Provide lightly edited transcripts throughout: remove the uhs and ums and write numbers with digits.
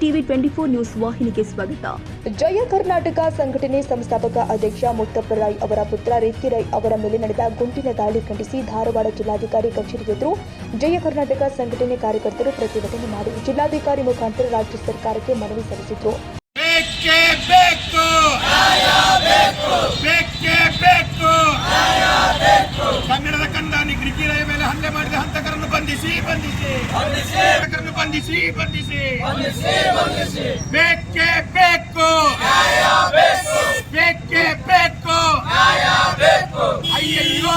TV 24 news ವಾಹಿನಿಗೆ ಸ್ವಾಗತ. ಜಯ ಕರ್ನಾಟಕ ಸಂಘಟನೆ ಸಂಸ್ಥಾಪಕ ಅಧ್ಯಕ್ಷ ಮುತ್ತಪ್ಪ ರೈ ಅವರ ಪುತ್ರ ರಿಕ್ಕಿ ರೈ ಅವರ ಮೇಲೆ ನಡೆದ ಗುಂಡಿನ ದಾಳಿ ಖಂಡಿಸಿ ಧಾರವಾಡ ಜಿಲ್ಲಾಧಿಕಾರಿ ಕಚೇರಿ ಎದುರು ಜಯ ಕರ್ನಾಟಕ ಸಂಘಟನೆ ಕಾರ್ಯಕರ್ತರು ಪ್ರತಿಭಟನೆ ಮಾಡಿ ಜಿಲ್ಲಾಧಿಕಾರಿ ಮುಖಾಂತರ ರಾಜ್ಯ ಸರ್ಕಾರಕ್ಕೆ ಮನವಿ ಸಲ್ಲಿಸಿದರು. ಕನ್ನಡದ ಕಂದಾನಿ ರಿಕ್ಕಿ ರೈ ಮೇಲೆ ಹಲ್ಲೆ ಮಾಡಿದ ಹಂತಕರನ್ನು ಬಂಧಿಸಿ ಬೇಕೇ ಬೇಕು ಅಯ್ಯಯ್ಯೋ.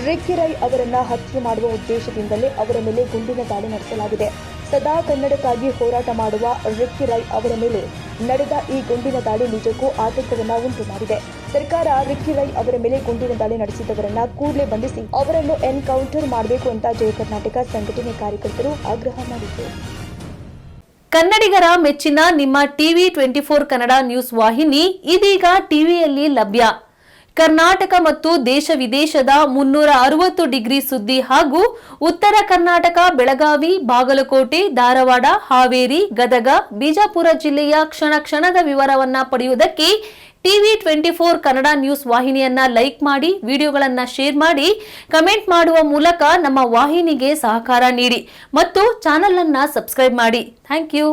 ರಿಕ್ಕಿ ರೈ ಅವರನ್ನ ಹತ್ಯೆ ಮಾಡುವ ಉದ್ದೇಶದಿಂದಲೇ ಅವರ ಮೇಲೆ ಗುಂಡಿನ ದಾಳಿ ನಡೆಸಲಾಗಿದೆ. ಸದಾ ಕನ್ನಡಕ್ಕಾಗಿ ಹೋರಾಟ ಮಾಡುವ ರಿಕ್ಕಿ ರೈ ಅವರ ಮೇಲೆ ನಡೆದ ಈ ಗುಂಡಿನ ದಾಳಿ ನಿಜಕ್ಕೂ ಆತಂಕವನ್ನ ಉಂಟು ಮಾಡಿದೆ. ಸರ್ಕಾರ ರಿಕ್ಕಿ ರೈ ಅವರ ಮೇಲೆ ಗುಂಡಿನ ದಾಳಿ ನಡೆಸಿದವರನ್ನ ಕೂಡಲೇ ಬಂಧಿಸಿ ಅವರನ್ನು ಎನ್ಕೌಂಟರ್ ಮಾಡಬೇಕು ಅಂತ ಜಯ ಕರ್ನಾಟಕ ಸಂಘಟನೆ ಕಾರ್ಯಕರ್ತರು ಆಗ್ರಹ ಮಾಡಿದರು. ಕನ್ನಡಿಗರ ಮೆಚ್ಚಿನ ನಿಮ್ಮ ಟಿವಿ 24 ಕನ್ನಡ ನ್ಯೂಸ್ ವಾಹಿನಿ ಇದೀಗ ಟಿವಿಯಲ್ಲಿ ಲಭ್ಯ. ಕರ್ನಾಟಕ ಮತ್ತು ದೇಶ ವಿದೇಶದ 360 ಡಿಗ್ರಿ ಸುದ್ದಿ ಹಾಗೂ ಉತ್ತರ ಕರ್ನಾಟಕ, ಬೆಳಗಾವಿ, ಬಾಗಲಕೋಟೆ, ಧಾರವಾಡ, ಹಾವೇರಿ, ಗದಗ, ಬಿಜಾಪುರ ಜಿಲ್ಲೆಯ ಕ್ಷಣ ಕ್ಷಣದ ವಿವರವನ್ನ ಪಡೆಯುವುದಕ್ಕೆ ಟಿವಿ 24 ಕನ್ನಡ ನ್ಯೂಸ್ ವಾಹಿನಿಯನ್ನ ಲೈಕ್ ಮಾಡಿ, ವಿಡಿಯೋಗಳನ್ನ ಶೇರ್ ಮಾಡಿ, ಕಮೆಂಟ್ ಮಾಡುವ ಮೂಲಕ ನಮ್ಮ ವಾಹಿನಿಗೆ ಸಹಕಾರ ನೀಡಿ ಮತ್ತು ಚಾನೆಲ್ ಅನ್ನ ಸಬ್ಸ್ಕ್ರೈಬ್ ಮಾಡಿ. Thank you.